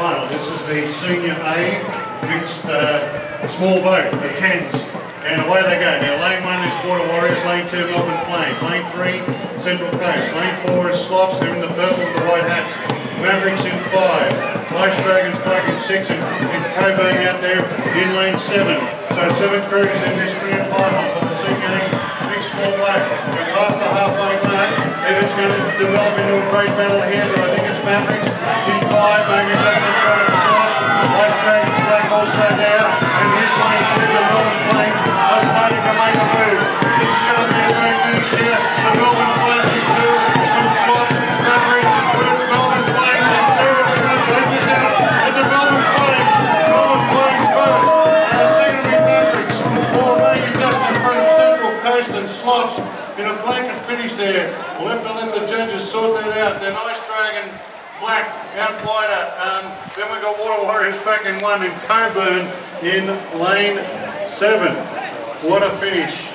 final. This is the Senior A mixed small boat, the 10s. And away they go. Now lane 1 is Water Warriors, lane 2 Melbourne Flames, lane 3 Central Coast, lane 4 is Sloths, they're in the purple with the white hats. Mavericks in 5, Ice Dragons black in 6, and Coburn out there in lane 7. So 7 crews in this grand final for the Senior A mixed small boat. We're past the halfway mark. If it's going to develop into a great battle here, but I think it's Mavericks in 5, maybe Melbourne Sloths, Ice Dragons black also there, and here's lane 2 the Melbourne Flames are starting to make a move. This is going to be a great finish here. The Melbourne Flames in 2 from Sloths, Mavericks, but it's Melbourne Flames in 2. We're going to take this out with the Melbourne Flames first. The Scenery Mavericks all maybe just in front of Central Coast and Sloths in a blanket finish there. We'll have to let the judges sort that out. Then Ice Dragon black out wider. Then we've got Water Warriors back in 1 and Coburn in lane 7. What a finish.